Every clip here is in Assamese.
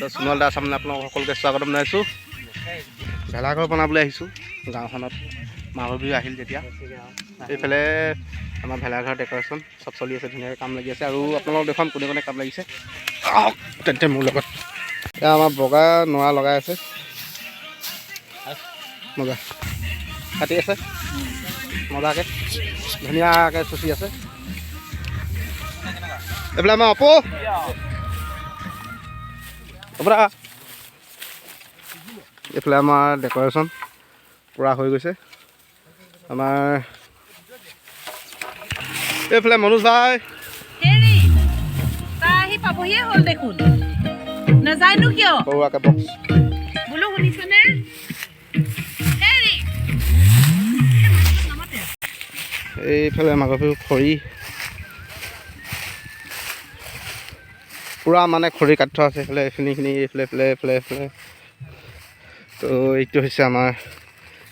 তো সোণোৱাল দাৰ সামনে আপোনালোক সকলোকে স্বাগতম জনাইছোঁ। ভেলাঘৰ বনাবলৈ আহিছোঁ গাঁওখনত। মাঘৰ বিহু আহিল যেতিয়া এইফালে আমাৰ ভেলাঘৰ ডেকৰেশ্যন চব চলি আছে, ধুনীয়াকৈ কাম লাগি আছে। আৰু আপোনালোকক দেখুৱাম কোনে কোনে কাম লাগিছে তেন্তে মোৰ লগত। এয়া আমাৰ বগা নৰা লগাই আছে, মজা কাটি আছে মজাকৈ, ধুনীয়াকৈ চুচি আছে। এইফালে আমাৰ অপো এইফালে আমাৰ ডেকৰেশ্যন পূৰা হৈ গৈছে। আমাৰ এইফালে মনোজ ভাই আহি পাবহিয়ে হ'ল দেখোন, নাযায়নো কিয় সৰুৱাকৈ বক্স বোলো শুনিছনে? এইফালে মাঘৰ বিহু খৰি পূৰা মানে খৰি কাটি থোৱা আছে। এইফালে এইখিনিখিনি এইফালে এইফালে এইফালে এইফালে। তো এইটো হৈছে আমাৰ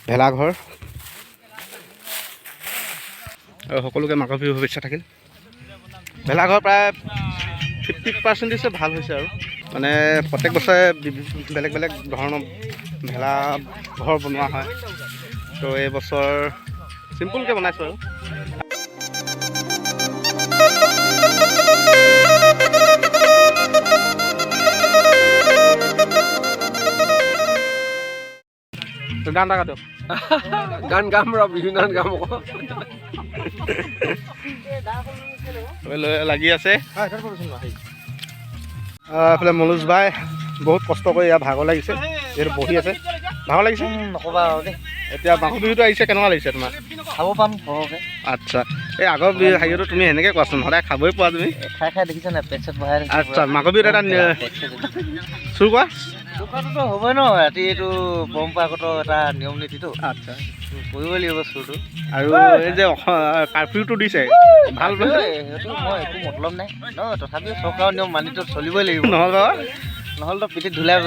ভেলাঘৰ। আৰু সকলোকে মাঘৰ বিহুৰ শুভেচ্ছা থাকিল। ভেলাঘৰ প্ৰায় 50% ভাল হৈছে আৰু মানে প্ৰত্যেক বছৰে বেলেগ বেলেগ ধৰণৰ ভেলাঘৰ বনোৱা হয়। তো এইবছৰ চিম্পুলকৈ বনাইছোঁ আৰু গান এটা গাওঁ গান গাম ৰ বিহু গান গাম আকৌ লাগি আছে। এইফালে মনোজ ভাই বহুত কষ্ট কৰি ইয়াৰ ভাগৰ লাগিছে, যিহেতু বহি আছে ভাগৰ লাগিছে নক'বা আৰু দেই। এতিয়া মাঘৰ বিহুটো আহিছে, কেনেকুৱা লাগিছে তোমাৰ? খাব পাম সৰহকৈ। আচ্ছা, এই আগৰ বিহু হেৰিটো তুমি সেনেকৈ কোৱাচোন, সদায় খাবই পোৱা তুমি। খাই খাই দেখিছা নাই পেট চেট বহাই। আচ্ছা, মাঘৰ বিহুত এটা চুৰ কোৱা চুৰটোতো হ'বই ন, ৰাতি এইটো পৰম্পৰাগত এটা নিয়ম নীতিটো। আচ্ছা, কৰিবই লাগিব চুৰটো। আৰু এই যে কাৰ্ফিউটো দিছে ভাল সেইটো মই একো মতলব নাই ন, তথাপিও চৰকাৰৰ নিয়ম মানিটো চলিবই লাগিব, নহ'ল নহ'লেতো পিঠিত ঢুলাই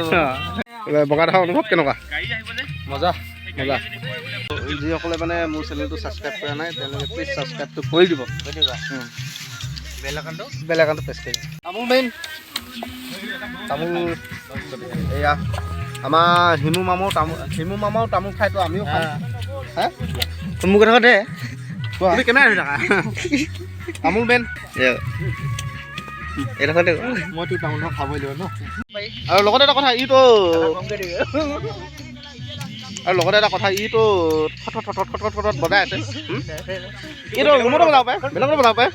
বগা ধৰা অনুভৱ কেনেকুৱা? মজা মজা। যিসকলে মানে মোৰ চেনেলটো ছাবস্ক্ৰাইব কৰা নাই তেওঁলোকে প্লিজ ছাবস্ক্ৰাইবটো কৰি দিব। বেলাকানটো প্ৰেছ কৰি তামোল মেইন তামোল। এয়া আমাৰ হিমু মামাও তামোল খাইতো আমিও খাওঁ। হা মোক কথা দে তুমি কেমেৰা হৈ থাকা তামোল মেইন এইডোখৰতে মইতো তামোল খাবই লাগিব ন। আৰু লগতে এটা কথা ইটো খট বজাই আছে। এইটো ৰুমতো বজাব পাৰে, বেলেগতো বজাব পাৰে,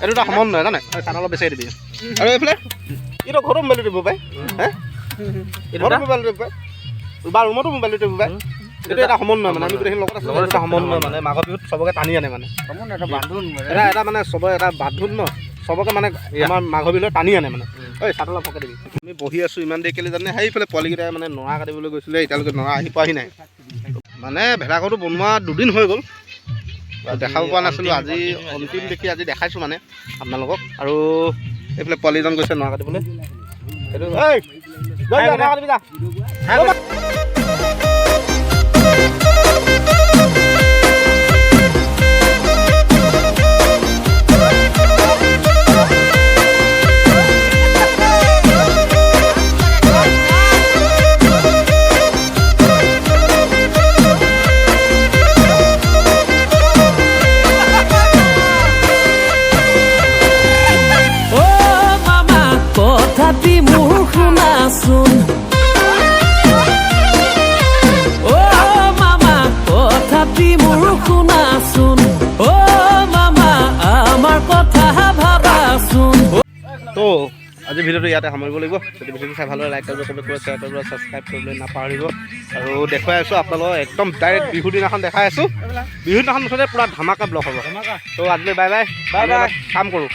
এইটো এটা সমন্বয় জানে। চান অলপ বেছি দিবি। আৰু এইফালে এইটো ঘৰতো মোবাইলটো দিব পাৰে, ঘৰতো মোবাইলটো দিব পাৰে বা ৰুমতো মোবাইলটো দিব পাৰে। এইটো এটা সমন্বয় মানে, আমি গোটেইখিনি লগত আছোঁ, এটা সমন্বয় মানে মাঘৰ বিহুত চবকে টানি আনে মানে। এটা মানে চবৰে এটা বান্ধোন ন, চবকে মানে আমাৰ মাঘৰ বিহুলৈ টানি আনে মানে। ঐ চাট অলপ পকে দিবি। আমি বহি আছোঁ ইমান দেৰি কেলৈ জানে, সেইফালে পোৱালিকেইটাই মানে নৰা কাটিবলৈ গৈছিলে, এতিয়ালৈকে নৰা আহি পোৱাহি নাই। মানে ভেলাঘৰটো বনোৱা 2 দিন হৈ গ'ল, দেখাব পৰা নাছিলোঁ। আজি অন্তিম দেখি আজি দেখাইছোঁ মানে আপোনালোকক। আৰু এইফালে পোৱালিজন গৈছে নৰা কাটিবলৈ। সেইটো নৰা কাটিবি যা। তো আজি ভিডিঅ'টো ইয়াতে সামৰিব লাগিব। যদি ভিডিঅ'টো চাই ভাল লাগে লাইক কৰিব, কমেণ্ট কৰিব, শ্বেয়াৰ কৰিব, ছাবস্ক্ৰাইব কৰিবলৈ নাপাহৰিব। আৰু দেখুৱাই আছোঁ আপোনালোকক একদম ডাইৰেক্ট বিহুৰ দিনাখন দেখাই আছোঁ। বিহুৰ দিনাখন মুঠতে পূৰা ধামাকা ব্লগ হ'ব। তো আজিলৈ বাই বাই, কাম কৰোঁ।